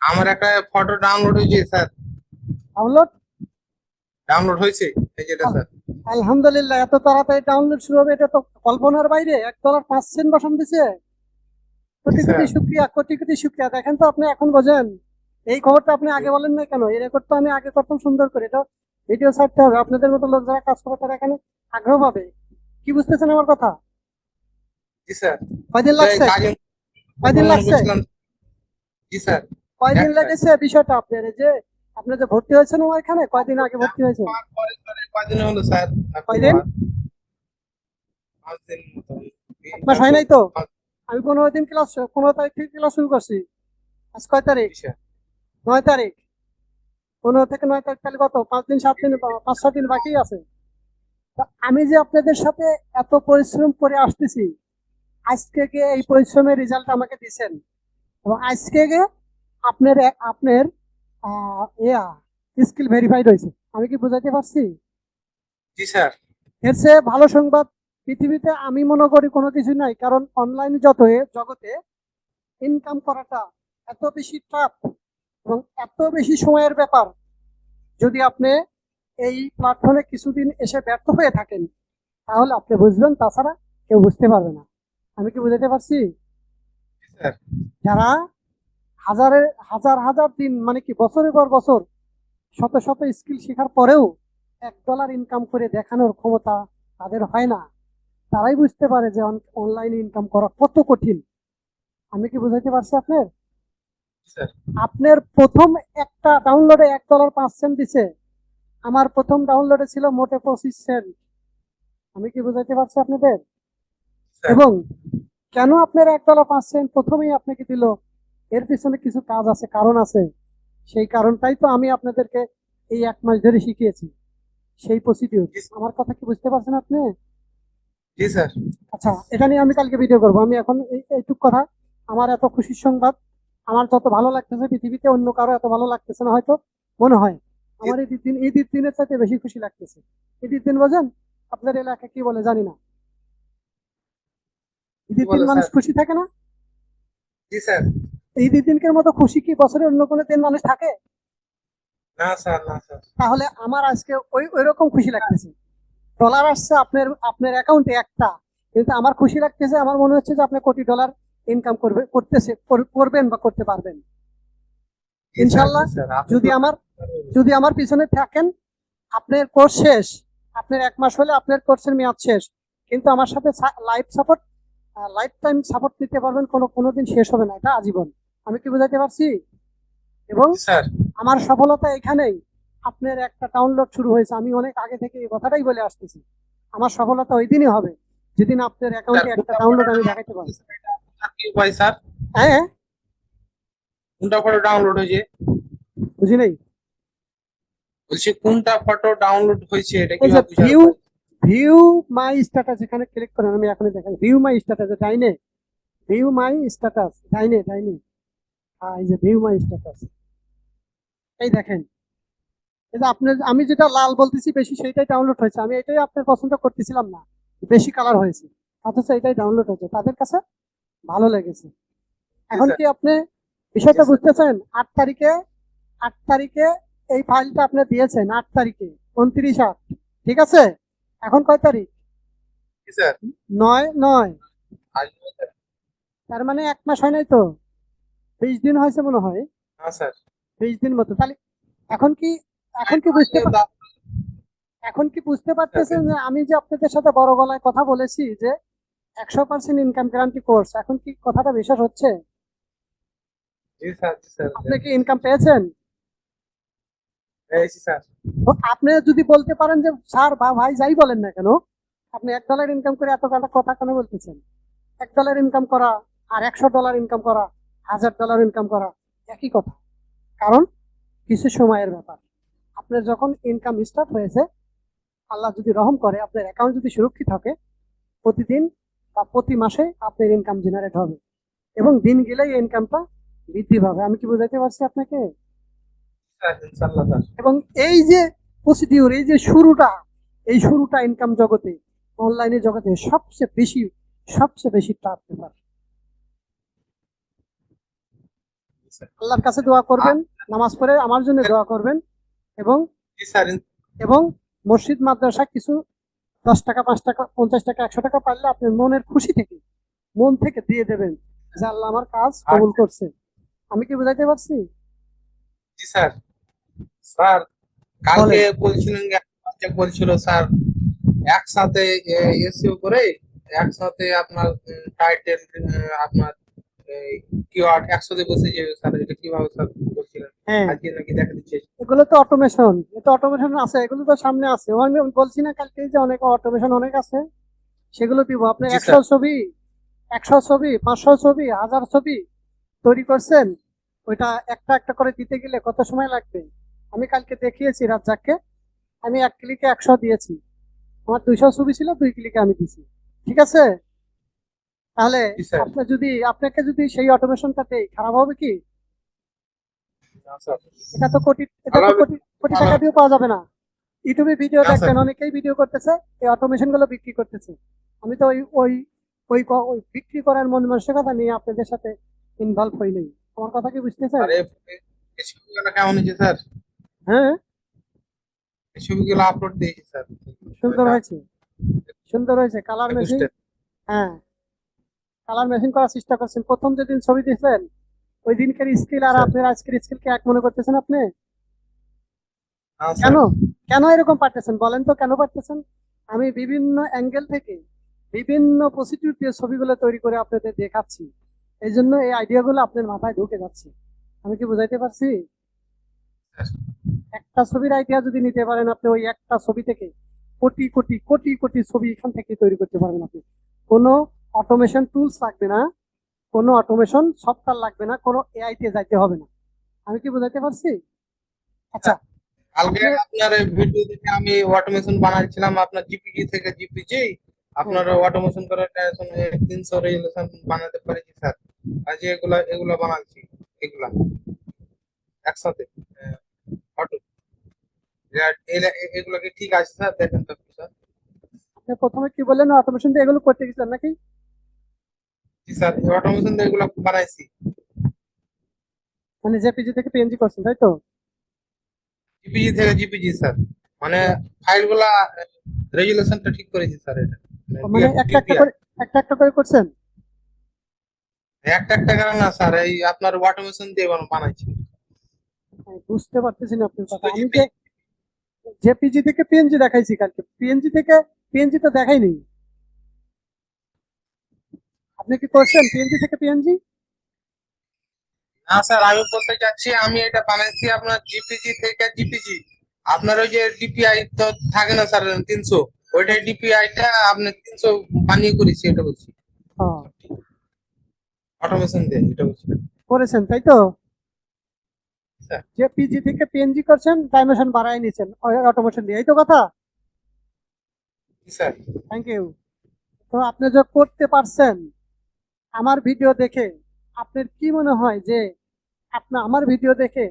আমার একটা photo download হয়েছে স্যার। ডাউনলোড? ডাউনলোড হয়েছে এই যেটা স্যার। আলহামদুলিল্লাহ, এত তাড়াতাড়ি ডাউনলোড শুরু হবে, এটা তো কল্পনার বাইরে। $1.05 বসান দিছে। জি কোটি কোটি স্যার। শুক্রিয়া, কোটি কোটি শুক্রিয়া। দেখেন তো, আপনি এখন বোঝেন। এই খবরটা আপনি আগে বলেন না কেন? এই রেকর্ড তো আমি আগে করতাম সুন্দর করে। এটা ভিডিও ছাড়তে হবে, আপনাদের মতো লোক যারা কাজ করে তারা এখানে আগ্রহ পাবে। কি বুঝতেছেন আমার কথা? জি স্যার। কয়দিন ওটাই লাগছে? কাজে কয়দিন মনে লাগছে? করছিলাম। জি স্যার। কয়দিন একটা লেগেছে বিষয়টা আপনার? এই যে আপনি যে ভর্তি হয়েছেন আমার এখানে, কয়দিন আগে ভর্তি হয়েছেন? পাওয়ার পরে স্যার কয়দিন হলো স্যার? কয়দিন? 5 দিন মতো। 1 মাস হয় নাই তো? 5 আমি 15 দিন ক্লাস, 15 তারিখ থেকে ক্লাস শুরু করছি। আজ কয় তারিখ? জি স্যার। 9 তারিখ। 15 থেকে 9 তারিখ, তাহলে কত? 5 দিন, 7 দিন, 5-6 দিন বাকি আছে। তা আমি যে আপনাদের সাথে এত পরিশ্রম করে আসতেছি, আজকে গিয়ে এই পরিশ্রমের রেজাল্ট আমাকে দিচ্ছেন, এবং আজকে গিয়ে আপনার স্কিল ভেরিফাইড হয়েছে। আমি কি বুঝাইতে পারছি? জি স্যার। এর চেয়ে ভালো সংবাদ পৃথিবীতে আমি মনে করি কোনো কিছু নাই। কারণ অনলাইন জগতে ইনকাম করাটা এত বেশি টাফ এবং এত বেশি সময়ের ব্যাপার। যদি আপনি এই প্ল্যাটফর্মে কিছুদিন এসে ব্যর্থ হয়ে থাকেন, তাহলে আপনি বুঝবেন, তাছাড়া কেউ বুঝতে পারবে না। আমি কি বুঝাতে পারছি? জি স্যার। যারা হাজার হাজার দিন, মানে কি বছরের পর বছর শত শত স্কিল শেখার পরেও $1 ইনকাম করে দেখানোর ক্ষমতা তাদের হয় না, তারাই বুঝতে পারে যে অনলাইনে ইনকাম করা কত কঠিন। আমি কি বুঝাইতে পারছি আপনার? জি স্যার। আপনার প্রথম একটা ডাউনলোডে $1.05 দিছে। আমার প্রথম ডাউনলোডে ছিল মোটে 25 সেন্ট। আমি কি বুঝাইতে পারছি আপনাদের? স্যার। এবং কেন আপনার $1.05 প্রথমেই আপনাকে দিল, এর পিছনে কিছু কাজ আছে, কারণ আছে। সেই কারণটাই তো আমি আপনাদেরকে এই 1 মাস ধরে শিখিয়েছি, সেই প্রসিডিউর। জি আমার কথা কি বুঝতে পারছেন আপনি? জি স্যার। আচ্ছা, এটা নিয়ে আমি কালকে ভিডিও করবো। আমি এখন এইটুক কথা। আমার এত খুশির সংবাদ, আমার যত ভালো লাগতেছে পৃথিবীতে অন্য কারো এত ভালো লাগতেছে না হয়তো, মনে হয়। জি আমার ঈদের দিনের চাইতে বেশি খুশি লাগতেছে। ঈদের দিন বোঝেন? আপনার এলাকায় কি বলে জানি না। কি ঈদের দিন বলে মানুষ স্যার? খুশি থাকে না? জি স্যার। ঈদের দিনকের মতো খুশি কি বছরে অন্য কোনো দিন মানুষ থাকে? না স্যার, না স্যার। তাহলে আমার আজকে ওই রকম খুশি লাগতেছে। ডলার আসছে আপনার আপনার অ্যাকাউন্টে একটা, কিন্তু আমার খুশি লাগতেছে। আমার মনে হচ্ছে যে আপনি $1 কোটি ইনকাম করবেন বা করতে পারবেন জি স্যার। জি ইনশাল্লাহ। স্যার। আপনি যদি তো আমার যদি আমার পিছনে থাকেন, আপনার কোর্স শেষ, আপনার 1 মাস হলে আপনার কোর্সের মেয়াদ শেষ, কিন্তু আমার সাথে লাইফ টাইম সাপোর্ট নিতে পারবেন। কোনোদিন শেষ হবে না, এটা আজীবন। আমি কি বুঝাতে পারছি? এবং জি স্যার। আমার সফলতা এখানেই। আপনার একটা ডাউনলোড শুরু হয়েছে, আমি অনেক আগে থেকে এই কথাটাই বলে আসতেছি। আমার সফলতা ওই দিনই হবে যেদিন আপনার স্যার অ্যাকাউন্টে একটা কোনটা ফটো ডাউনলোড আমি ডাউনলোড দেখাতে পারবো। হয়েছে স্যার? এটা আপনার কি উপায় স্যার? হ্যাঁ। কোনটা ফটো ডাউনলোড হয়েছে? বুঝি নাই। বলছি কোনটা ফটো ডাউনলোড হয়েছে এটা এই যে কিভাবে বুঝার ভিউ উপায়? ভিউ মাই স্ট্যাটাস, এখানে ক্লিক করেন। আমি এখনই দেখাই। ভিউ মাই স্ট্যাটাস ডাইনে, ভিউ মাই স্ট্যাটাস ডাইনে ডাইনে। এই যে ভিউ মাই স্ট্যাটাস, এই দেখেন। এই যে আপনার, আমি যেটা লাল বলতেছি বেশি, সেইটাই ডাউনলোড হয়েছে। আমি এটাই আপনার পছন্দ করতেছিলাম না, বেশি কালার হয়েছে, অথচ এটাই ডাউনলোড হয়েছে। তাদের কাছে ভালো লেগেছে। জি এখন স্যার। কি আপনি জি বিষয়টা স্যার। বুঝতেছেন? 8 তারিখে, 8 তারিখে এই ফাইলটা আপনি দিয়েছেন। 8 তারিখে, 29/8, ঠিক আছে? এখন কয় তারিখ? জি স্যার। 9/9। আজ নয় স্যার। তার মানে 1 মাস হয় নাই তো, 20 দিন হয়েছে মনে হয়। না স্যার। 20 দিন মতো তাহলে। এখন কি এখন আজ কি বুঝতে আজকে এখন কি বুঝতে স্যার পারতেছেন যে আমি যে আপনাদের সাথে বড় গলায় কথা বলেছি যে 100% ইনকাম গ্যারান্টি কোর্স, এখন কি কথাটা বিশ্বাস হচ্ছে? জি স্যার। জি স্যার। আপনি কি ইনকাম পেয়েছেন? পেয়েছি স্যার। তো আপনি যদি বলতে পারেন যে স্যার বা ভাই যাই বলেন না কেন, আপনি $1 ইনকাম করে এত কথা কেন বলতেছেন? $1 ইনকাম করা আর $100 ইনকাম করা, $1000 ইনকাম করা একই কথা। কারণ কিছু সময়ের ব্যাপার। আপনার যখন ইনকাম স্টার্ট হয়েছে, আল্লাহ যদি রহম করে, আপনার অ্যাকাউন্ট যদি সুরক্ষিত থাকে, প্রতিদিন বা প্রতি মাসে আপনার ইনকাম জেনারেট হবে, এবং দিন গেলেই ইনকামটা বৃদ্ধি পাবে। আমি কি বুঝাইতে পারছি আপনাকে? স্যার ইনশাআল্লাহ স্যার। এবং এই যে প্রসিডিউর, এই যে শুরুটা, এই শুরুটা ইনকাম জগতে, অনলাইনে জগতে সবচেয়ে বেশি টাফ ব্যাপার। আল্লাহর কাছে দোয়া করবেন, নামাজ পড়ে আমার জন্য দোয়া করবেন, এবং জি স্যার। এবং মসজিদ মাদ্রাসা কিছু 10 টাকা, 5 টাকা, 50 টাকা, 100 টাকা পারলে আপনি মনের খুশি থেকে, মন থেকে দিয়ে দেবেন যে আল্লাহ আমার কাজ কবুল করছে। আমি কি বুঝাইতে পারছি? জি স্যার। স্যার কালকে বলেন। বলছিলেন যে বাচ্চা বলছিল স্যার একসাথে এসইও করে একসাথে আপনার টাইটেল আপনার কিওয়ার্ড একসাথে বসে যাবে স্যার, এটা কিভাবে স্যার বলছিলেন? হ্যাঁ, আজকে নাকি দেখা দিচ্ছে। এগুলো তো অটোমেশন, এটা অটোমেশন আছে, এগুলো তো সামনে আছে। আমি বলছি না কালকে যে অনেক অটোমেশন অনেক আছে, সেগুলো দিব। আপনার জি 100 স্যার। ছবি, 100 ছবি, 500 ছবি, 1000 ছবি তৈরি করছেন, ওইটা একটা একটা করে দিতে গেলে কত সময় লাগবে? আমি কালকে দেখিয়েছি রাজ্জাককে, আমি 1 ক্লিকে 100 দিয়েছি। আমার 200 ছবি ছিল, 2 ক্লিকে আমি দিছি। ঠিক আছে? তাহলে জি স্যার। আপনাকে যদি সেই অটোমেশনটা দেই, খারাপ হবে কি? না স্যার। এটা ভালো তো হবে। কোটি কোটি ভালো টাকা হবে। দিয়েও পাওয়া যাবে না। ইউটিউবে ভিডিও না স্যার। দেখবেন, অনেকেই ভিডিও করতেছে, এই অটোমেশন গুলো বিক্রি করতেছে। আমি তো ওই বিক্রি করার মন মানসিকতা নিয়ে আপনাদের সাথে ইনভলভ হই নাই। আমার কথা কি বুঝতেছেন? আর এই ছবিগুলো কেমন হয়েছে স্যার? হ্যাঁ, এই ছবিগুলো আপলোড দিয়েছি স্যার। সুন্দর ওইটা হয়েছে, সুন্দর হয়েছে। কালার ম্যাচিং, 21টা। হ্যাঁ, কালার ম্যাচিং করার চেষ্টা করছেন। প্রথম যেদিন ছবি দিয়েছেন, ওই দিনকার স্কিল জি আর স্যার। আপনার আজকের স্কিলকে এক মনে করতেছেন আপনি? না কেন? স্যার। কেন এরকম পারতেছেন বলেন তো, কেন পারতেছেন? আমি বিভিন্ন অ্যাঙ্গেল থেকে, বিভিন্ন পজিটিভ দিয়ে ছবিগুলো তৈরি করে আপনাদের দেখাচ্ছি। এই জন্য এই আইডিয়া গুলো আপনার মাথায় ঢুকে যাচ্ছে। আমি কি বুঝাইতে পারছি? একটা ছবির আইডিয়া যদি নিতে পারেন, আপনি ওই একটা ছবি থেকে কোটি কোটি কোটি কোটি ছবি এখান থেকে তৈরি করতে পারবেন আপনি। কোনো অটোমেশন টুলস লাগবে না, কোনো অটোমেশন সফটওয়্যার লাগবে না, কোনো এআই তে যাইতে হবে না। আমি কি বুঝাইতে পারছি? আচ্ছা, কালকে আপনি, আপনার ভিডিও দেখে আমি অটোমেশন বানাচ্ছিলাম আপনার জিপিজি থেকে জিপিজি হ্যাঁ, আপনার অটোমেশন করার 300 রেজুলেশন বানাতে পেরেছি স্যার। আজ এগুলা বানাচ্ছি, এগুলা একসাথে অটো। এগুলা কি ঠিক আছে স্যার? দেখেন তো একটু স্যার। আপনি প্রথমে কি বললেন, অটোমেশন দিয়ে এগুলো করতে গেছিলেন নাকি? জি স্যার, অটোমেশন দিয়ে এগুলা বানাইছি। মানে জেপিজি থেকে পিএনজি করছেন, তাই তো? জিপিজি থেকে জিপিজি স্যার, মানে ফাইল গুলা রেজুলেশনটা ঠিক করেছি স্যার। এটা মানে একটা একটা ডিপিআই করে, একটা একটা করে করছেন? একটা একটা করে না স্যার, এই আপনার অটোমেশন দিয়ে বানাইছি। আমি বুঝতে পারতেছি না আপনার কথা। শুধু আমি যে জেপিজি থেকে পিএনজি দেখাইছি কালকে, পিএনজি থেকে পিএনজি তো দেখাইনি। আপনি কি করছেন পিএনজি থেকে পিএনজি? না স্যার, আমি বলতে চাচ্ছি আমি এটা বানাইছি আপনার জিপিজি থেকে জিপিজি। আপনার ওই যে ডিপিআই তো থাকে না স্যার 300, ওইটাই ডিপিআইটা আপনার 300 বানিয়ে করেছি, এটা বলছি। অটোমেশন দিয়ে এটা বলছি করেছেন, তাই তো? স্যার। জেপিজি থেকে পিএনজি করছেন, ডাইমেনশন বাড়াই নিছেন অটোমেশন দিয়ে, এই তো কথা। জি স্যার। Thank you. তো আপনি যে করতে পারছেন আমার ভিডিও দেখে, আপনার কি মনে হয় যে আপনার আমার ভিডিও দেখে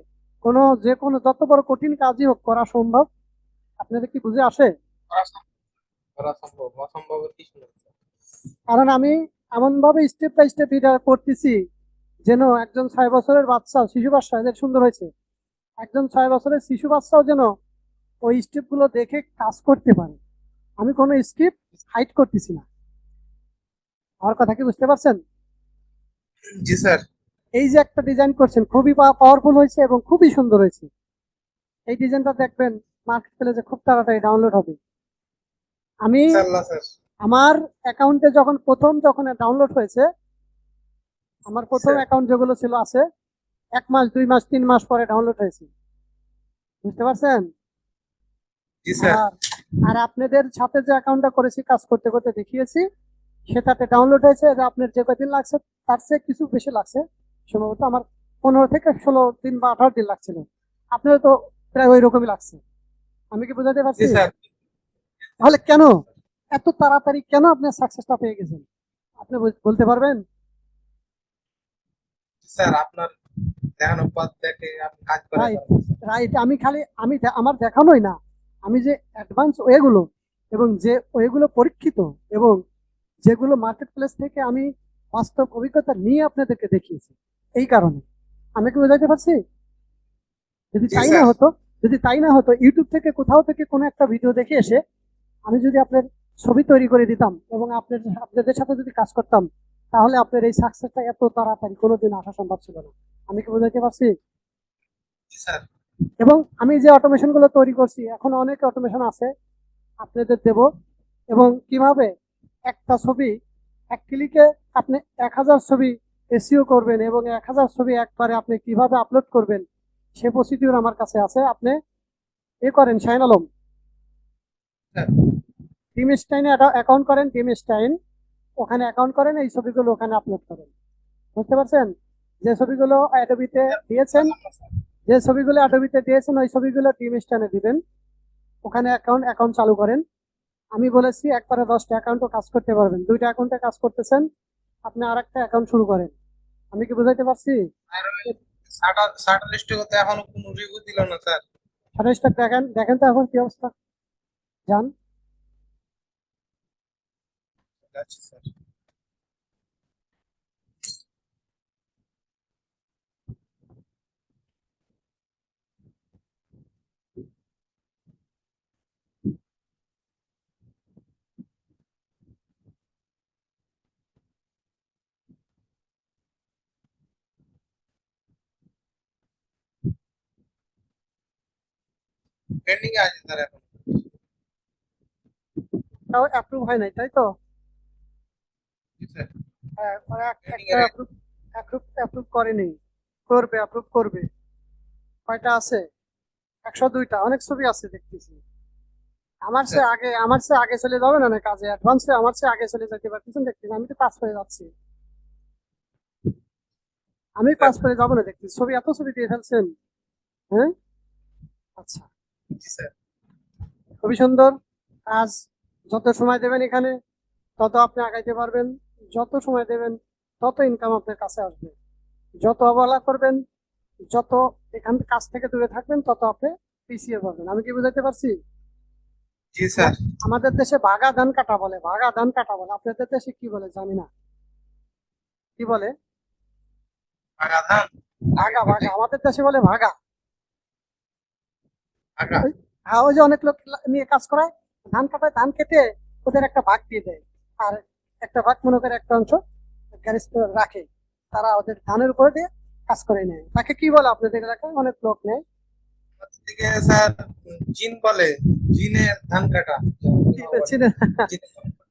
যে কোনো যত বড় কঠিন কাজই হোক করা সম্ভব? আপনাদের কি বুঝে আসে? করা সম্ভব, করা সম্ভব, অসম্ভবের কিছু নেই স্যার। কারণ আমি এমন ভাবে স্টেপ বাই স্টেপ এটা করতেছি, যেন একজন 6 বছরের বাচ্চা, শিশু বাচ্চা, এদের সুন্দর হয়েছে, একজন 6 বছরের শিশু বাচ্চাও যেন ওই স্টেপ গুলো দেখে কাজ করতে পারে। আমি কোনো স্কিপ হাইড করতেছি না। আমার কথা কি বুঝতে পারছেন? জি স্যার। এই যে একটা ডিজাইন করছেন, খুবই পাওয়ারফুল হয়েছে এবং খুবই সুন্দর হয়েছে। এই ডিজাইনটা দেখবেন মার্কেট প্লেসে খুব তাড়াতাড়ি ডাউনলোড হবে। আমি ইনশাআল্লাহ স্যার। আমার অ্যাকাউন্টে যখন ডাউনলোড হয়েছে, আমার প্রথম স্যার। অ্যাকাউন্ট যেগুলো ছিল আছে, 1 মাস, 2 মাস, 3 মাস পরে ডাউনলোড হয়েছে। বুঝতে পারছেন? জি স্যার। আর আর আপনাদের সাথে যে অ্যাকাউন্টটা করেছি, কাজ করতে করতে দেখিয়েছি, সেটাতে ডাউনলোড হয়েছে যে আপনার যে কয়দিন লাগছে তার চেয়ে কিছু বেশি লাগছে। সম্ভবত আমার 15 থেকে 16 দিন বা 18 দিন লাগছিল। আপনার তো প্রায় ওই রকমই লাগছে। আমি কি বোঝাতে জি পারছি? স্যার। তাহলে কেন এত তাড়াতাড়ি কেন আপনার সাকসেসটা পেয়ে গেছেন? আপনি বলতে পারবেন? স্যার আপনার দেখানোর পর থেকে আপনি কাজ করে রাইট, যাবেন। রাইট। আমি খালি আমার দেখানোই না, আমি যে অ্যাডভান্স ওয়েগুলো এবং যে ওয়েগুলো পরীক্ষিত এবং যেগুলো মার্কেট প্লেস থেকে আমি বাস্তব অভিজ্ঞতা নিয়ে আপনাদেরকে দেখিয়েছি, এই কারণে আমি কি বোঝাতে পারছি? যদি জি তাই না স্যার। হতো, যদি তাই না হতো, ইউটিউব থেকে কোথাও থেকে কোনো একটা ভিডিও দেখে এসে আমি যদি আপনার ছবি তৈরি করে দিতাম এবং আপনাদের সাথে যদি কাজ করতাম, তাহলে আপনার এই সাকসেসটা এত তাড়াতাড়ি কোনোদিন আসা সম্ভব ছিল না। আমি কি বোঝাতে পারছি? জি স্যার। এবং আমি যে অটোমেশন গুলো তৈরি করছি, এখন অনেক অটোমেশন আছে, আপনাদের দেব। এবং কিভাবে একটা ছবি এক ক্লিকে আপনি 1000 ছবি এসইও করবেন এবং 1000 ছবি একবারে আপনি কিভাবে আপলোড করবেন, সে প্রসিডিউর আমার কাছে আছে। আপনি এ করেন শাহিন আলম, স্যার। টিম স্টাইনে অ্যাকাউন্ট করেন, টিম স্টাইন, ওখানে অ্যাকাউন্ট করেন, এই ছবিগুলো ওখানে আপলোড করেন। বুঝতে পারছেন? যে ছবিগুলো অ্যাডোবিতে দিয়েছেন, যে ছবিগুলো অ্যাডোবিতে দিয়েছেন ওই ছবিগুলো টিম স্টাইনে দিবেন, ওখানে অ্যাকাউন্ট অ্যাকাউন্ট চালু করেন। আমি বলেছি একবারে 10টা অ্যাকাউন্টও কাজ করতে পারবেন, 2টা অ্যাকাউন্টে কাজ করতেছেন, আপনি আর একটা অ্যাকাউন্ট শুরু করেন। আমি কি বুঝাইতে পারছি? আর ওই শাটার লিস্টে করতে এখনো কোনো রিভিউ দিল না স্যার। সাতাশটা দেখেন, দেখেন তো এখন কি অবস্থা, যান। যাচ্ছি স্যার। পেন্ডিং এ আছে স্যার এখন। তাও অ্যাপ্রুভ হয় নাই, তাই তো? জি স্যার। হ্যাঁ, ওরা পেন্ডিং একটা এ অ্যাপ্রুভ অ্যাপ্রুভ অ্যাপ্রুভ করেনি, করবে, অ্যাপ্রুভ করবে। কয়টা আছে? 102টা, অনেক ছবি আছে দেখতেছি। স্যার। আমার চেয়ে আগে চলে যাবে না, না কাজে অ্যাডভান্সে আমার চেয়ে আগে চলে যেতে পারতেছেন দেখতেছি, আমি তো পাস করে যাচ্ছি। আমি স্যার। পাস করে যাবো না দেখতেছি, ছবি এত ছবি দিয়ে ফেলছেন। হ্যাঁ, আচ্ছা, জি স্যার। খুবই সুন্দর কাজ। যত সময় দেবেন এখানে, তত আপনি আগাইতে পারবেন। যত সময় দেবেন, তত ইনকাম আপনার কাছে আসবে। যত অবহেলা করবেন, যত এখান কাজ থেকে দূরে থাকবেন, তত আপনি পিছিয়ে পড়বেন। আমি কি বুঝাতে পারছি? জি স্যার। আমাদের দেশে ভাগা ধান কাটা বলে, ভাগা ধান কাটা বলে। আপনাদের দেশে কি বলে জানি না, কি বলে? আগা ধান। আগে ভাগা, ভাগা, কোথায়? আমাদের দেশে বলে ভাগা। আগা। ওই, হ্যাঁ, ওই যে অনেক লোক নিয়ে কাজ করায়, ধান কাটায়, ধান কেটে ওদের একটা ভাগ দিয়ে দেয়, আর একটা ভাগ মনে করে একটা অংশ গ্যারেজ রাখে, তারা ওদের ধানের উপরে দিয়ে কাজ করে নেয়। তাকে কি বলে আপনাদের এলাকায়? অনেক লোক নেয়। আমাদের দিকে স্যার জিন বলে। জিনে ধান কাটা। চিনেন? জিনে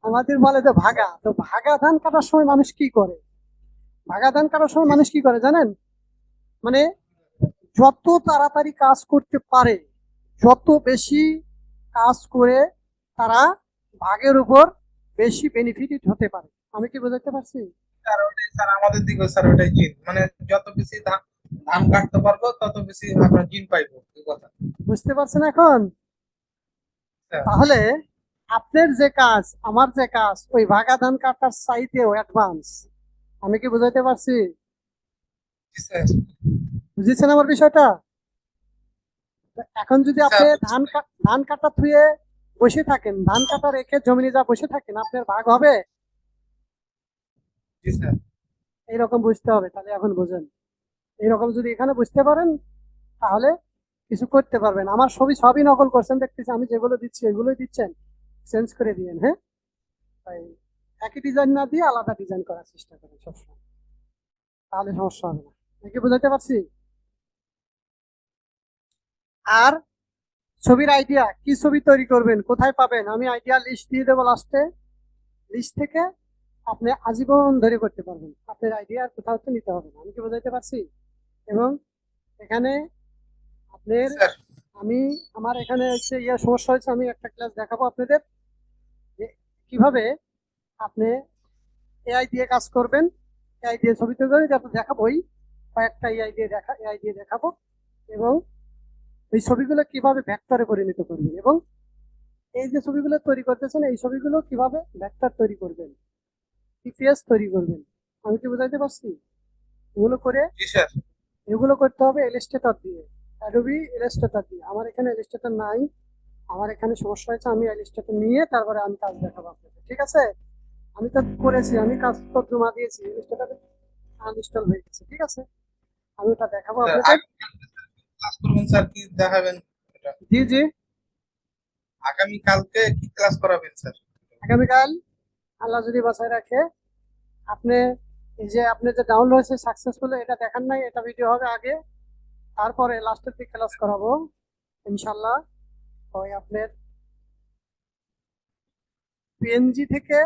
আমাদের বলে যে ভাগা। তো ভাগা ধান কাটার সময় মানুষ কি করে? ভাগা ধান কাটার সময় মানুষ কি করে জানেন? মানে যত তাড়াতাড়ি কাজ করতে পারে, যত বেশি কাজ করে তারা ভাগের উপর বেশি বেনিফিটেড হতে পারে। আমি কি বোঝাতে পারছি? স্যার ওটাই স্যার আমাদের দিকে স্যার ওটাই জিন মানে যত বেশি ধান ধান কাটতে পারবো তত বেশি আমরা জিন পাইবো এই কথা। বুঝতে পারছেন এখন? স্যার। তাহলে আপনার যে কাজ, আমার যে কাজ, ওই ভাগা ধান কাটার চাইতেও অ্যাডভান্স। আমি কি বুঝাইতে পারছি? জি স্যার। বুঝেছেন আমার বিষয়টা? এখন যদি জি আপনি স্যার বুঝছি। ধান কাটা থুয়ে বসে থাকেন, ধান কাটা রেখে জমিনে যা বসে থাকেন, আপনার ভাগ হবে? জি স্যার। এইরকম বুঝতে হবে। তাহলে এখন বুঝেন, এইরকম যদি এখানে বুঝতে পারেন, তাহলে কিছু করতে পারবেন। আমার ছবি সবই নকল করছেন দেখতেছি, আমি যেগুলো দিচ্ছি ওইগুলোই দিচ্ছেন, চেঞ্জ করে দিয়েন। হ্যাঁ, তাই একই ডিজাইন না দিয়ে আলাদা ডিজাইন করার চেষ্টা করেন সবসময়, তাহলে সমস্যা হবে না। নাকি বুঝাতে পারছি? আর ছবির আইডিয়া, কি ছবি তৈরি করবেন, কোথায় পাবেন, আমি আইডিয়া লিস্ট দিয়ে দেবো লাস্টে। লিস্ট থেকে আপনি আজীবন ধরে করতে পারবেন, আপনার আইডিয়া আর কোথাও তো নিতে হবে না। আমি কি বোঝাতে পারছি? এবং এখানে জি আপনার, স্যার। আমি, আমার এখানে হচ্ছে সমস্যা হয়েছে, আমি একটা ক্লাস দেখাবো আপনাদের যে কিভাবে আপনি এআই দিয়ে কাজ করবেন। এআই দিয়ে ছবি তৈরি করে তারপর দেখাবোই, কয়েকটা এআই দিয়ে দেখাবো। এবং এই ছবিগুলো কিভাবে ভেক্টরে পরিণত করবেন, এবং এই যে ছবিগুলো তৈরি করতেছেন এই ছবিগুলো কিভাবে ভেক্টর তৈরি করবেন, সিপিএস তৈরি করবেন। আমি কি বুঝাইতে পারছি? এগুলো করে, জি স্যার। এগুলো করতে হবে ইলাস্ট্রেটর দিয়ে, অ্যাডোবি ইলাস্ট্রেটর দিয়ে। আমার এখানে ইলাস্ট্রেটর নাই, আমার এখানে সমস্যা হয়েছে, আমি ইলাস্ট্রেটর নিয়ে তারপরে আমি কাজ দেখাবো আপনাকে, ঠিক আছে? আমি তো করেছি, আমি কাজ তো জমা দিয়েছি, ইলাস্ট্রেটর আনইনস্টল হয়ে গেছে, ঠিক আছে? আমি ওটা দেখাবো স্যার আপনাদের। ক্লাস করবেন স্যার, কি দেখাবেন এটা? জি জি, আগামী কালকে কি ক্লাস করাবেন স্যার? আগামীকাল আল্লাহ যদি বাঁচায় রাখে, আপনি এই যে আপনি যে ডাউনলোড হয়েছে সাকসেসফুল, এটা দেখান নাই, এটা ভিডিও হবে আগে, তারপরে লাস্টের দিকে ক্লাস করাবো ইনশাল্লাহ। ওই আপনার পিএনজি থেকে,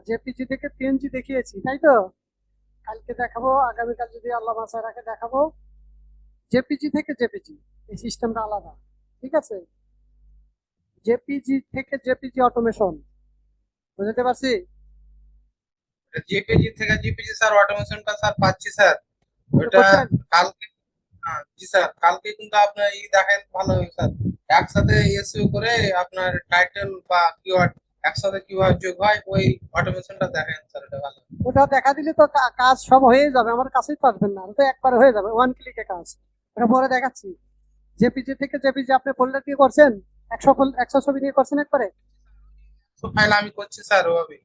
জেপিজি থেকে পিএনজি দেখিয়েছি তাই তো, কালকে দেখাবো, আগামীকাল যদি আল্লাহ বাঁচায় রাখে দেখাবো জেপিজি থেকে জেপিজি। এই সিস্টেমটা আলাদা, ঠিক আছে? জেপিজি থেকে জেপিজি অটোমেশন, বুঝতে পারছি? জিপিজি থেকে জিপিজি স্যার অটোমেশনটা স্যার পাচ্ছি স্যার। শুরু ওইটা করছেন? কালকে, হ্যাঁ, জি স্যার, কালকে কিন্তু আপনার দেখেন ভালো হবে স্যার। একসাথে এসইও করে আপনার টাইটেল বা কিওয়ার্ড একসাথে কিভাবে যোগ হয় ওই অটোমেশনটা দেখেন স্যার, এটা ভালো হবে। ওটা দেখা দিলে তো কাজ সব হয়ে যাবে, আমার কাছেই তো আসবেন না, ওটা তো একবারে হয়ে যাবে, ওয়ান ক্লিকে কাজ। ওটা পরে দেখাচ্ছি। জেপিজি থেকে জেপিজি আপনি ফোল্ডার দিয়ে করছেন, 100 ছবি নিয়ে করছেন একবারে? তো ফাইল আমি করছি স্যার ওভাবে,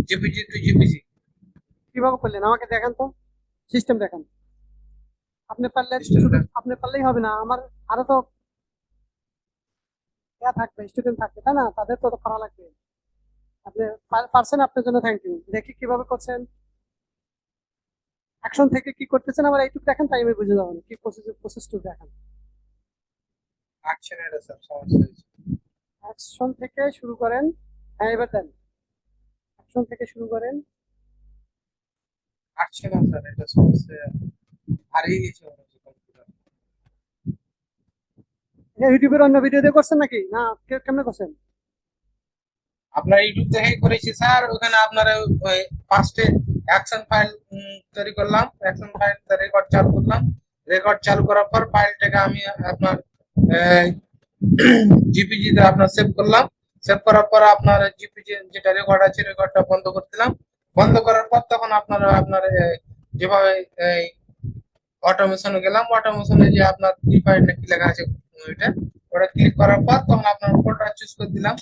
জিপিজি টু জিপিজি কিভাবে করলেন আমাকে দেখান তো, সিস্টেম দেখান। আপনি পারলে শুধু সিস্টেমটা। আপনি পারলেই হবে না, আমার আরো তো ইয়া থাকবে, স্টুডেন্ট থাকবে তাই না, তাদের তো করা লাগবে। আপনি পারছেন, আপনার জন্য থ্যাংক ইউ। দেখি কিভাবে করছেন, অ্যাকশন থেকে কি করতেছেন, আবার এইটুকু দেখেন, তাই আমি বুঝে যাবো কি প্রসেসটু দেখান। অ্যাকশন এটা স্যার সমস্যা হয়েছে। অ্যাকশন থেকে শুরু করেন। হ্যাঁ এবার দেন, অ্যাকশন থেকে শুরু করেন। অ্যাকশন স্যার এটা সমস্যা হারিয়ে গেছে মনে হচ্ছে কম্পিউটার। এটা ইউটিউবের অন্য ভিডিও দিয়ে করছেন নাকি, না কেমনে করছেন? আপনার ইউটিউব থেকেই করেছি স্যার। ওখানে আপনার ওই ফার্স্টে অ্যাকশন ফাইল তৈরি করলাম, অ্যাকশন ফাইল রেকর্ড চালু করলাম। রেকর্ড চালু করার পর ফাইলটাকে আমি আপনার জিপিজি তে আপনার সেভ করলাম। সেভ করার পর আপনার জিপিজি যেটা রেকর্ড আছে রেকর্ডটা বন্ধ করে দিলাম। বন্ধ করার পর তখন আপনার আপনার যেভাবে অটোমেশনে গেলাম, অটোমেশনে যে আপনার ডিফাইন কি লেখা আছে ওইটা, ওটা ক্লিক করার পর তখন আপনার ফোল্ডার চুজ করে দিলাম।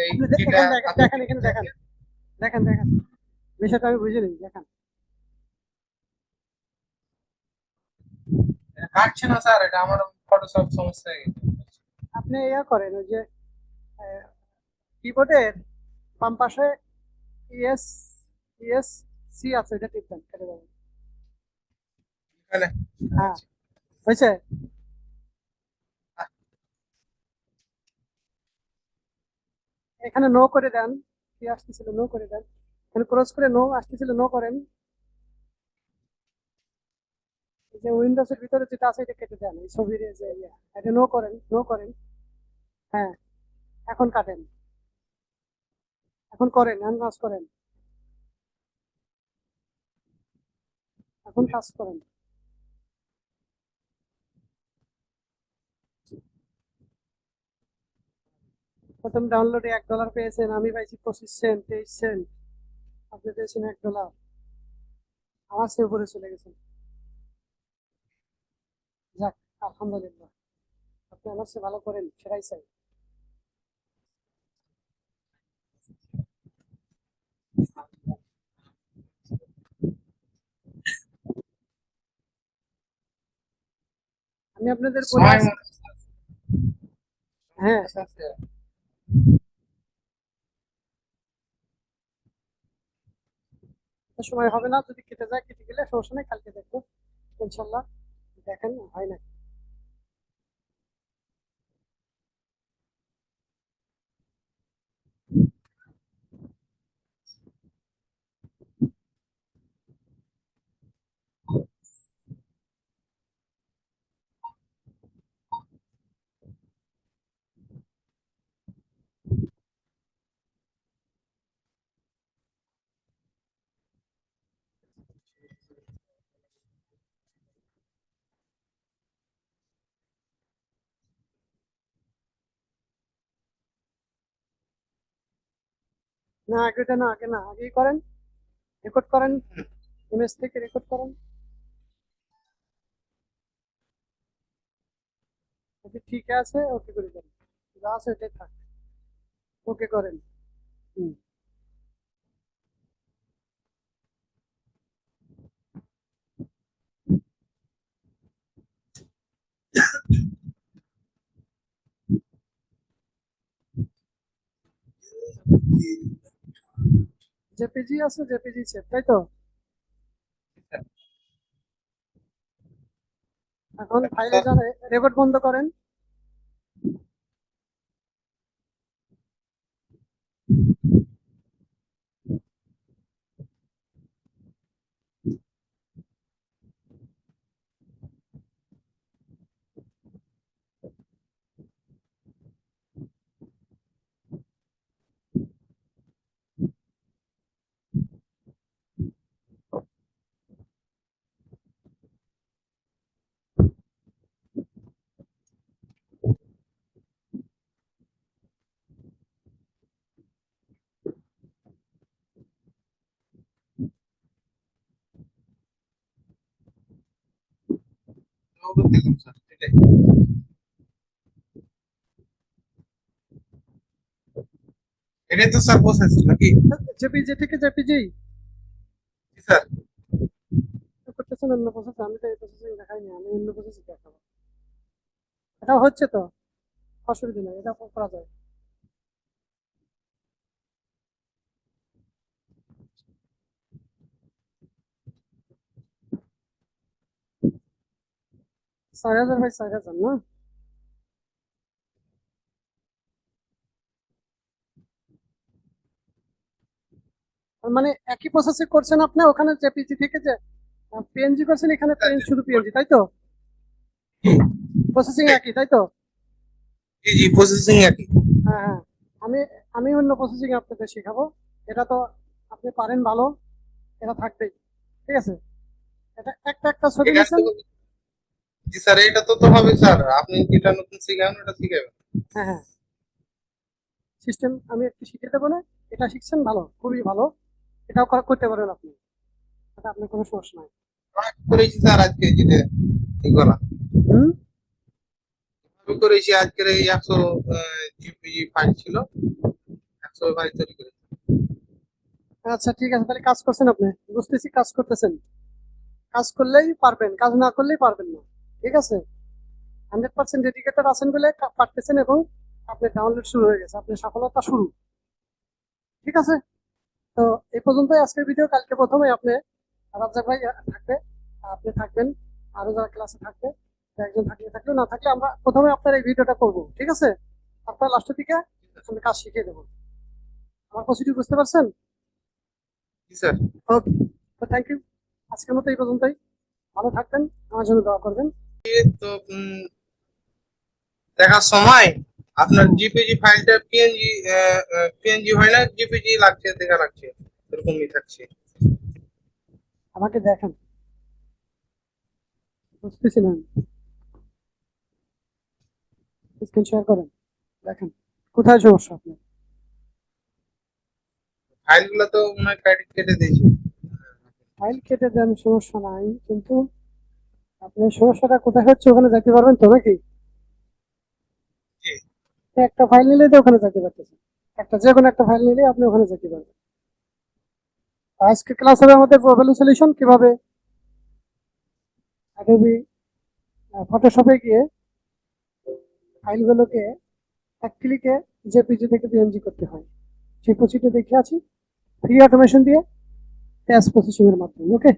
এই আপনি যেটা এখানে দেখেন, আপনার দেখেন এখানে দেখেন, দেখেন দেখেন, বিষয়টা আমি বুঝে নিই, দেখেন। কাটছে না স্যার, এটা আমার ফটোশপ সমস্যা হয়ে গেছে। আপনি ইয়া করেন, ওই যে কিবোর্ডের বাম পাশে ইএস ইএস সি আছে, ওইটা টিপবেন, কেটে যাবেন। এখানে হ্যাঁ, হয়েছে। এখানে নো করে দেন, কি আসতেছিল নো করে দেন, এখানে ক্রস করে নো আসতেছিল নো করেন। এই যে উইন্ডোজের ভিতরে যেটা আছে এটা কেটে দেন, এই ছবির এই যে এটা নো করেন, নো করেন। হ্যাঁ, এখন কাটেন, এখন করেন, এখন কাজ করেন, এখন কাজ করেন। প্রথম ডাউনলোডে $1 পেয়েছেন, আমি পাইছি 25 সেন্ট, 23 সেন্ট, আপনি পেয়েছেন $1। আমার সে উপরে চলে গেছেন। যাক, আলহামদুলিল্লাহ, আপনি আমার সে ভালো করেন, সেটাই চাই। আমি আপনাদের বলে সময় আসছি। মতো হ্যাঁ, আছে। সময় হবে না, যদি কেটে যায় কেটে গেলে সমস্যা নেই, কালকে দেখবো ইনশাল্লাহ। দেখেন হয় না। না আগেটা না, আগে না, আগেই করেন, রেকর্ড করেন, ইমেজ থেকে রেকর্ড করেন। যদি ঠিক আছে ওকে করে দেন, যা আছে ওটাই থাক, ওকে করেন। হুম। জেপিজি আছে, জেপিজি সেভ, তাই তো? এখন ফাইলে স্যার যান, রেকর্ড বন্ধ করেন। দেখুন স্যার, এটাই এটাই তো স্যার প্রসেস নাকি? জেপিজি থেকে জেপিজি জি স্যার। করতেছেন অন্য প্রসেস, আমি তো এই প্রসেসিং দেখাইনি, আমি অন্য প্রসেসিং দেখাবো। এটা হচ্ছে তো, অসুবিধা নেই, এটা করা যায়। চার হাজার ভাই, 4,000 না? তার মানে একই প্রসেসিং করছেন আপনি, ওখানে জেপিজি থেকে যে পিএনজি করছেন, এখানে পিএনজি, শুধু পিএনজি, তাই তো? প্রসেসিং একই, তাই তো? জি জি, প্রসেসিং একই। হ্যাঁ হ্যাঁ। আমি আমি অন্য প্রসেসিং আপনাদের শেখাবো। এটা তো আপনি পারেন ভালো, এটা থাকবেই। ঠিক আছে, এটা একটা একটা ছবি এখান নিছেন। থেকে জি স্যার, এটা তো হবে স্যার, আপনি যেটা নতুন শিখাবেন ওটা শিখাবেন। হ্যাঁ হ্যাঁ, সিস্টেম আমি একটু শিখিয়ে দেবো না? এটা শিখছেন, ভালো, খুবই ভালো। এটাও করতে পারেন আপনি, এটা আপনার কোনো সমস্যা নাই। আমি করেছি স্যার আজকে যেটা ই করা, হুম। আমি করেছি আজকের এই 100 জিপিজি ফাইল ছিল, 100 ফাইল তৈরি করেছি। আচ্ছা ঠিক আছে, তাহলে কাজ করছেন আপনি, বুঝতেছি কাজ করতেছেন। কাজ করলেই পারবেন, কাজ না করলেই পারবেন না। ঠিক আছে, 100% ডেডিকেটেড আছেন বলে পারতেছেন, এবং আপনার ডাউনলোড শুরু হয়ে গেছে, আপনার সফলতা শুরু। ঠিক আছে, তো এই পর্যন্তই আজকের ভিডিও। কালকে প্রথমে আপনি, রাজ্জাক ভাই থাকবে, আপনি থাকবেন, আরো যারা ক্লাসে থাকবে, একজন থাকলে থাকলে, না থাকলে আমরা প্রথমে আপনার এই ভিডিওটা করব। ঠিক আছে, আপনার লাস্টের দিকে আমি কাজ শিখিয়ে দেবো। আমার পজিটিভ বুঝতে পারছেন? জি স্যার। ওকে, তো থ্যাংক ইউ। আজকের মতো এই পর্যন্তই। ভালো থাকবেন, আমার জন্য দোয়া করবেন। তো দেখার সময় আপনার হুম, জিপিজি ফাইলটা পিএনজি, পিএনজি হয় না, জিপিজি লাগছে, দেখা লাগছে, এরকমই থাকছে। আমাকে দেখেন, বুঝতেছি না, স্ক্রিন শেয়ার করেন, দেখেন কোথায় সমস্যা আপনার। ফাইলগুলো তো মনে হয় কেটে দিয়েছে। ফাইল কেটে দেন, সমস্যা নাই, কিন্তু আপনার সমস্যাটা কোথায় হচ্ছে ওখানে যাইতে পারবেন তো নাকি? জি একটা ফাইল নিলে তো ওখানে যেতে পারতেছেন, একটা যে কোনো একটা ফাইল নিলে আপনি ওখানে যেতে পারবেন। আজকে ক্লাস হবে আমাদের প্রবলেম সলিউশন, কিভাবে অ্যাডোবি ফটোশপে গিয়ে ফাইলগুলোকে এক ক্লিকে জেপিজি থেকে পিএনজি করতে হয়, সেই প্রসিডিউর দেখে আছি, ফ্রি অটোমেশন দিয়ে, টেক্সট প্রসেসিং এর মাধ্যমে। ওকে,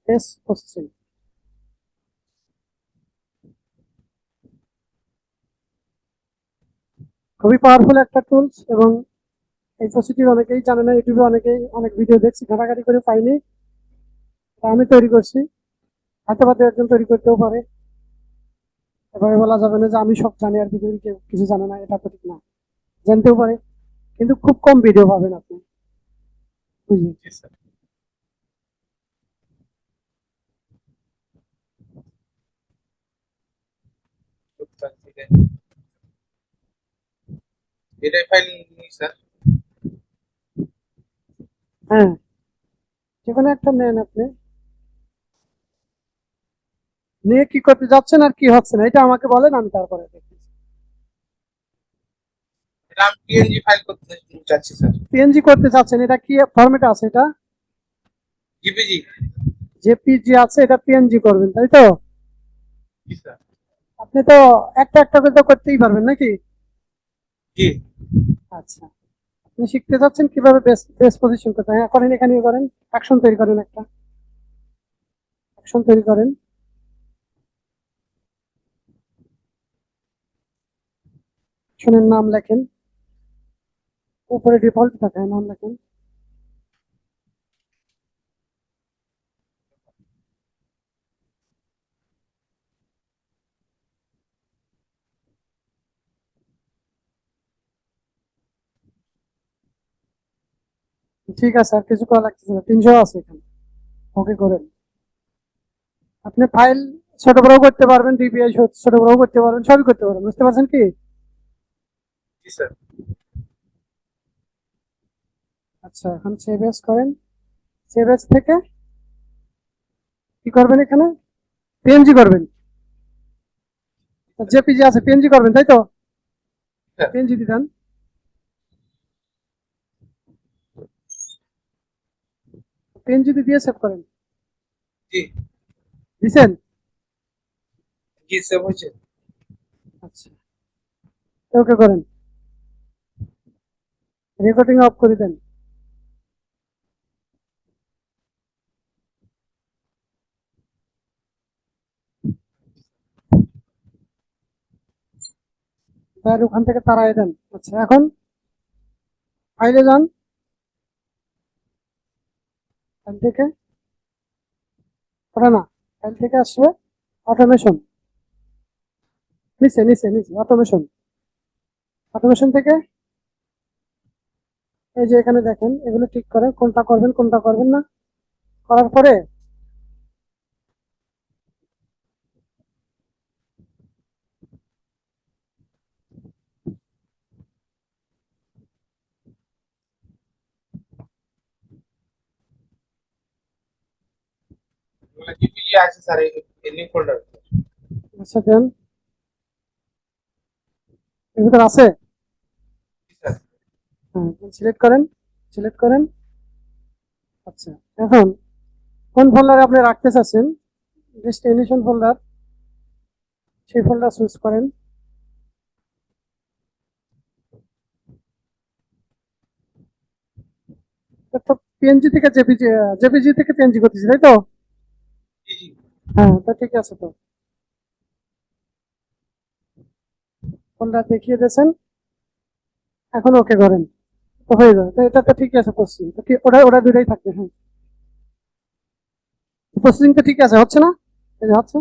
টেক্সট প্রসেসিং খুবই পাওয়ারফুল একটা টুলস, এবং এই প্রসিডিউর অনেকেই জানে না, ইউটিউবে অনেকেই অনেক ভিডিও দেখছি, ঘাটাঘাটি করে পাইনি, তা আমি তৈরি করছি, হয়তো বা দু একজন তৈরি করতেও পারে। এভাবে বলা যাবে না যে আমি সব জানি আর পৃথিবীর কেউ কিছু জানে না, এটা তো ঠিক না, জানতেও পারে, কিন্তু খুব কম ভিডিও পাবেন আপনি, বুঝলেন? জি স্যার। টুকটাক থেকে এটাই ফাইল নিই স্যার। হ্যাঁ, যে কোনো একটা নেন আপনি, নিয়ে কি করতে যাচ্ছেন আর কি হচ্ছে না এটা আমাকে বলেন, আমি তারপরে দেখি। এটা আমি পিএনজি ফাইল করতে চাচ্ছি স্যার। পিএনজি করতে চাচ্ছেন, এটা কি ফরম্যাটে আছে? এটা জিপিজি। জেপিজি আছে, এটা পিএনজি করবেন, তাই তো? জি স্যার। আপনি তো একটা একটা করে তো করতেই পারবেন নাকি? জি। আচ্ছা, আপনি শিখতে চাচ্ছেন কিভাবে বেস পজিশন করতে হয়। করেন, এখানে করেন, অ্যাকশন তৈরি করেন, একটা অ্যাকশন তৈরি করেন, অ্যাকশনের নাম লেখেন, উপরে ডিফল্ট থাকে নাম লেখেন। ঠিক আছে, আর কিছু করা লাগতেছে না, 300 আছে এখানে। ওকে করেন। আপনি ফাইল ছোট বড় করতে পারবেন, ডিপিআই ছোট বড় করতে পারবেন, সবই করতে পারবেন। বুঝতে পারছেন কি? জি স্যার। আচ্ছা, এখন সেভ এজ করেন। সেভ এজ থেকে কি করবেন, এখানে পিএনজি করবেন। জেপিজি আছে, পিএনজি করবেন, তাই তো? স্যার। পিএনজি দিবেন। পিএনজি দিয়ে সেভ করেন। জি। দিছেন? জি স্যার হয়েছে। আচ্ছা, ওকে করেন। রেকর্ডিং অফ করে দেন। আর ওখান থেকে তাড়াই দেন। আচ্ছা, এখন ফাইলে যান, ফাইল থেকে ওটা না, ফাইল থেকে আসবে অটোমেশন, নিচে নিচে নিচে অটোমেশন। অটোমেশন থেকে এই যে এখানে দেখেন, এগুলো ঠিক করেন, কোনটা করবেন কোনটা করবেন না। করার পরে জিপিজি আছে স্যার, এই লিঙ্ক ফোল্ডার। আচ্ছা দেন, এর ভিতর আছে। জি স্যার। হ্যাঁ, সিলেক্ট করেন, সিলেক্ট করেন। আচ্ছা, এখন কোন ফোল্ডারে আপনি রাখতে চাচ্ছেন, ডেস্টিনেশন ফোল্ডার, সেই ফোল্ডার চুজ করেন। তো পিএনজি থেকে জেপিজি, জেপিজি থেকে পিএনজি করতেছি, তাই তো? জি জি। হ্যাঁ, তো ঠিক আছে। তো ফোল্ডার দেখিয়ে দিয়েছেন, এখন ওকে করেন, তো হয়ে যাবে। তো এটা তো ঠিক আছে, প্রসেসিং তো কি, ওটা ওটা দুটাই থাকবে। হ্যাঁ, প্রসেসিং তো ঠিক আছে, হচ্ছে না? এই যে হচ্ছে।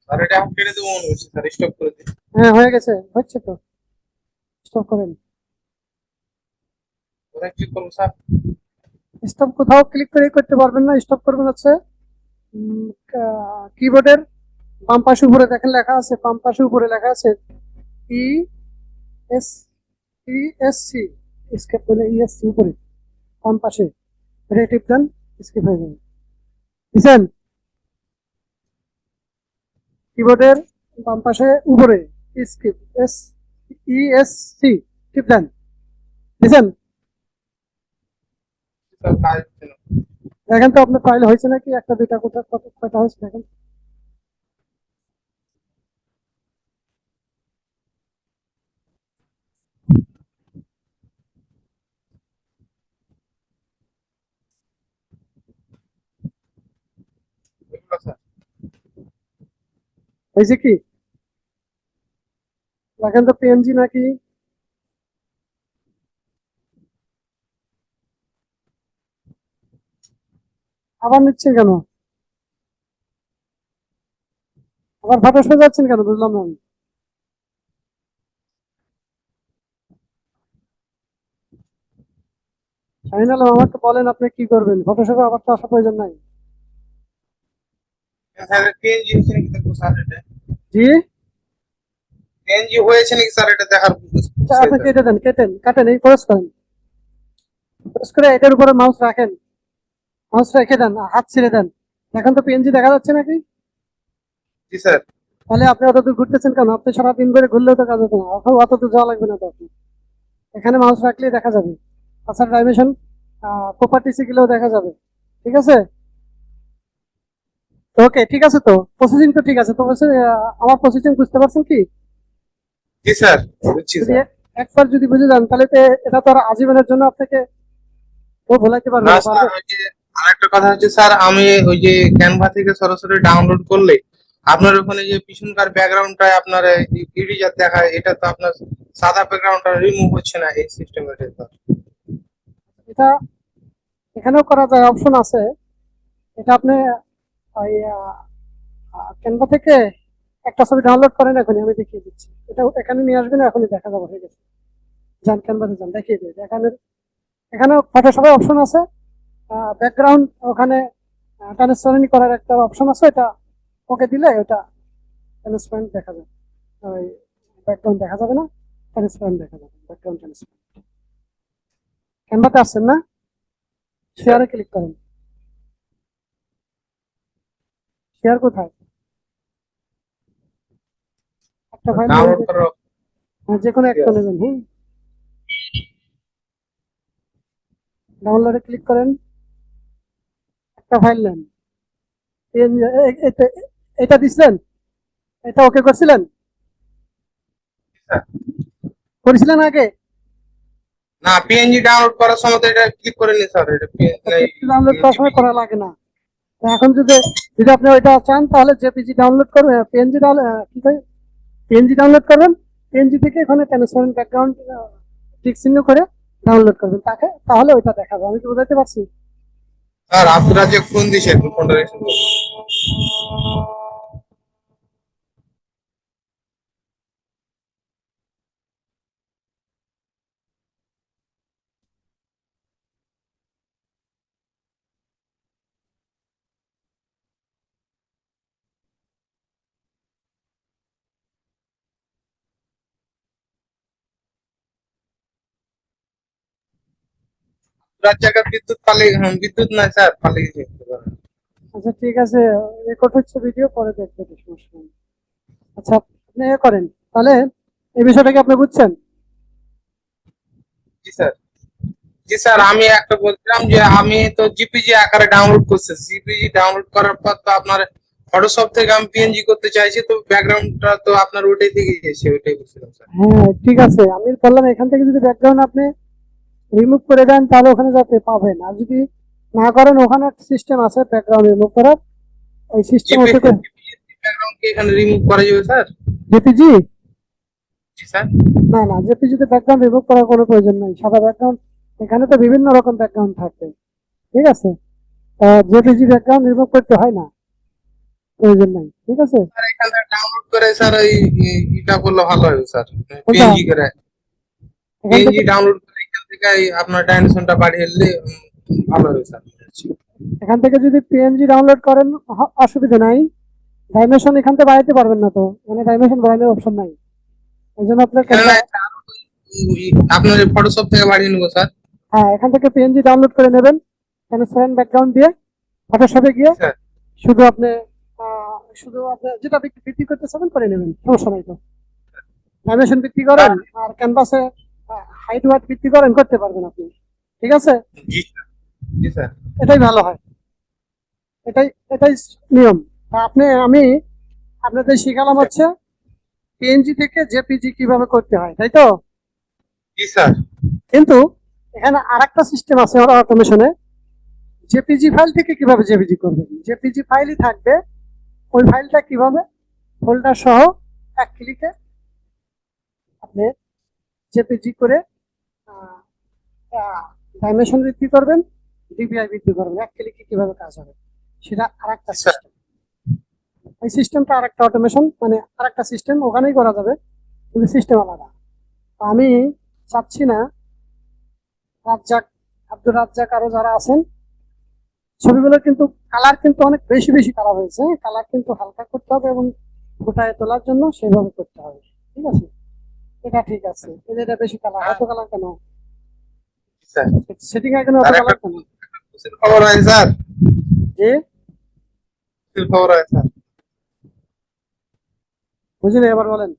স্যার এটা এখন কেটে দেবো মনে হচ্ছে স্যার, স্টপ করে দিন। হ্যাঁ, হয়ে গেছে, হচ্ছে তো। স্টপ করেন। কোথায় ক্লিক করবো স্যার? স্টপ কোথাও ক্লিক করে করতে পারবেন না, স্টপ করবেন হচ্ছে কিবোর্ডের বাম পাশে উপরে দেখেন লেখা আছে, বাম পাশে উপরে লেখা আছে E S, E S C, escape বলে ইএসসি উপরে বাম পাশে, টিপ দেন, স্কিপ হয়ে যাবে। বুঝছেন? কিবোর্ডের বাম পাশে উপরে স্কিপ, এস ইএসসি, টিপ দেন। বুঝছেন? স্যার কাজ হচ্ছে না। দেখেন তো আপনার ফাইল হয়েছে নাকি, একটা দুইটা কোথাও কত কয়টা হয়েছে দেখেন। এগুলো স্যার। হয়েছে কি দেখেন তো, পিএনজি নাকি। আবার নিচ্ছেন কেন, আবার ফাটাস হয়ে যাচ্ছেন কেন, বুঝলাম না আমি। শাহিন আলম, আমাকে বলেন আপনি কি করবেন, ফটোশপে আবার তো আসার প্রয়োজন নাই। স্যার পিএনজি হয়েছে নাকি দেখবো স্যার এটা। জি। পিএনজি হয়েছে নাকি স্যার এটা দেখার আচ্ছা, চাই আপনি স্যার। কেটে দেন, কেটেন কাটেন, এই ক্রস করেন, ক্রস করে এটার উপরে মাউস রাখেন, মাউস রেখে দেন, হাত ছেড়ে দেন। এখন তো পিএনজি দেখা যাচ্ছে নাকি? জি স্যার। তাহলে আপনি অত দূর ঘুরতেছেন কেন? আপনি সারাদিন করে ঘুরলেও তো কাজ হতো না, অত দূর যাওয়া লাগবে না তো আপনি। এখানে মাউস রাখলেই দেখা যাবে। তাছাড়া ডাইমেনশন প্রপার্টিসে গেলেও দেখা যাবে। ঠিক আছে? ওকে, ঠিক আছে, তো প্রসেসিং তো ঠিক আছে তো আমার প্রসেসিং বুঝতে পারছেন কি? জি স্যার, বুঝছি যদি স্যার। একবার যদি বুঝে যান তাহলে তো এটা তো আর আজীবনের জন্য আপনাকে ও ভোলাইতে পারবে না না, স্যার, পারবে? ওই যে আরেকটা কথা হচ্ছে স্যার, আমি ওই যে ক্যানভা থেকে সরাসরি ডাউনলোড করলে আপনার ওখানে যে পিছনকার ব্যাকগ্রাউন্ডটা আপনার ইরেজার দেখায়, এটা তো আপনার সাদা ব্যাকগ্রাউন্ডটা রিমুভ হচ্ছে না এই সিস্টেমে স্যার। এটা এখানেও করা যায়, অপশন আছে। এটা আপনি ওই ক্যানভা থেকে একটা ছবি ডাউনলোড করেন, এখনই আমি দেখিয়ে দিচ্ছি। এটা এখানে নিয়ে আসবেন, এখনই দেখা যাবে, হয়ে গেছে। যান ক্যানভাসে যান, দেখিয়ে দিই এখানে। এখানে ফটোশপের অপশন আছে, ব্যাকগ্রাউন্ড ওখানে ট্রান্সপারেন্ট করার একটা অপশন আছে, এটা ওকে দিলে ওটা ট্রান্সপারেন্ট দেখা যাবে। ওই ব্যাকগ্রাউন্ড দেখা যাবে না, ট্রান্সপারেন্ট দেখা যাবে, ব্যাকগ্রাউন্ড ট্রান্সপারেন্ট। ক্যানভাতে আসছেন না? শেয়ারে ক্লিক করেন। শেয়ার কোথায়? একটা ফাইল নেবেন, ডাউনলোড করার যে কোনো option একটা আছে। নেবেন। হুম, ডাউনলোডে ক্লিক করেন, একটা ফাইল নেন। এটা এটা দিছিলেন, এটা ওকে করছিলেন, স্যার, করেছিলেন আগে? না, পিএনজি ডাউনলোড করার সময় তো এটা ক্লিক করে নি স্যার, এটা ডাউনলোড করার সময় করা লাগে না। তো এখন যদি যদি আপনি ওইটা চান তাহলে জেপিজি ডাউনলোড করবেন, পিএনজি কি কই পিএনজি ডাউনলোড করবেন। পিএনজি থেকে এখানে ট্রান্সপারেন্ট ব্যাকগ্রাউন্ড টিক চিহ্ন করে ডাউনলোড করবেন, তাকে তাহলে ওইটা দেখাবে। আমি কি বোঝাতে পারছি? স্যার, আপনারা যে ফোন দিয়েছেন ফোনটা রেখে দিন। রাত জায়গায় বিদ্যুৎ পালিয়ে, বিদ্যুৎ নাই স্যার, পালিয়ে যেতে পারেন। আচ্ছা, ঠিক আছে, রেকর্ড হচ্ছে ভিডিও, পরে দেখতে সমস্যা নেই। আচ্ছা, আপনি করেন তাহলে। এই বিষয়টা কি আপনি বুঝছেন? জি স্যার। জি স্যার, আমি একটা বলছিলাম যে আমি তো জিপিজি আকারে ডাউনলোড করছি, জিপিজি ডাউনলোড করার পর তো আপনার ফটোশপ থেকে আমি পিএনজি করতে চাইছি, তো ব্যাকগ্রাউন্ডটা তো আপনার ওইটাই থেকে গেছে, ওইটাই বলছিলাম স্যার। হ্যাঁ, ঠিক আছে, আমি বললাম এখান থেকে যদি ব্যাকগ্রাউন্ড আপনি রিমুভ করে দেন তাহলে ওখানে যাতে পাবেন, আর যদি না করেন ওখানে একটা সিস্টেম আছে ব্যাকগ্রাউন্ড রিমুভ করার, ওই সিস্টেম ওকে করে। জিপিজি ব্যাকগ্রাউন্ড কি এখানে রিমুভ করা যাবে স্যার? জেপিজি? জি স্যার। না না, জেপিজিতে ব্যাকগ্রাউন্ড রিমুভ করার কোনো প্রয়োজন নাই, সাদা ব্যাকগ্রাউন্ড। এখানে তো বিভিন্ন রকম ব্যাকগ্রাউন্ড থাকবে, ঠিক আছে? জেপিজি ব্যাকগ্রাউন্ড রিমুভ করতে হয় না, প্রয়োজন নাই, ঠিক আছে? স্যার, এখান থেকে ডাউনলোড করে স্যার ওই এটা করলে ভালো হবে স্যার, কোনটা? পিএনজি করে। এখান থেকে পিএনজি ডাউনলোড করে এখান থেকে এই আপনার ডাইমেনশনটা বাড়িয়ে নিলে ভালো হবে স্যার। এখান থেকে যদি পিএনজি ডাউনলোড করেন, অসুবিধা নাই। ডাইমেনশন এখান থেকে বাড়াইতে পারবেন না, তো এখানে ডাইমেনশন বাড়ানোর অপশন নাই। এই জন্য আপনার এখানে নাই স্যার, আপনার ফটোশপ থেকে বাড়িয়ে নেবো স্যার। হ্যাঁ, এখান থেকে পিএনজি ডাউনলোড করে নেবেন, ট্রান্সপারেন্ট ব্যাকগ্রাউন্ড দিয়ে ফটোশপে গিয়ে স্যার, শুধু আপনি শুধু আপনি যেটা বৃদ্ধি করতে চাবেন করে নেবেন, সমস্যা নাই তো। ডাইমেনশন বৃদ্ধি করেন, আর ক্যানভাসে হাইট ওয়াইট বৃদ্ধি করেন, করতে পারবেন আপনি, ঠিক আছে? জি স্যার। জি স্যার। এটাই ভালো হয়, এটাই এটাই নিয়ম। আমি আপনাদের শিখালাম হচ্ছে পিএনজি থেকে জেপিজি কিভাবে করতে হয়, তাই তো? জি স্যার। কিন্তু এখানে আরেকটা সিস্টেম আছে ওরা অটোমেশনে, জেপিজি ফাইল থেকে কিভাবে জেপিজি করবেন। জেপিজি ফাইলই থাকবে, ওই ফাইলটা কিভাবে ফোল্ডার সহ এক ক্লিকে আপনি জেপিজি করে ডাইমেনশন বৃদ্ধি করবেন, ডিপিআই বৃদ্ধি করবেন, এক ক্লিকে কিভাবে কাজ হবে সেটা আরেকটা জি স্যার। সিস্টেম। এই সিস্টেমটা আরেকটা অটোমেশন, মানে আরেকটা সিস্টেম, ওখানেই করা যাবে, কিন্তু সিস্টেম আলাদা। তো আমি চাচ্ছি না রাজ্জাক, আব্দুর রাজ্জাক আরো যারা আছেন, ছবিগুলো কিন্তু কালার কিন্তু অনেক বেশি বেশি কালার হয়েছে, কালার কিন্তু হালকা করতে হবে এবং ফুটায় তোলার জন্য সেভাবে করতে হবে, ঠিক আছে? এটা ঠিক আছে, এটা বেশি কালার, হ্যাঁ, এত কালার কেন? জি স্যার। সেটিং এ কেন এত আর একটা কালার কেন? খুশির খবর আছে স্যার, যে খুশির খবর আছে স্যার। বুঝলেন, এবার বলেন।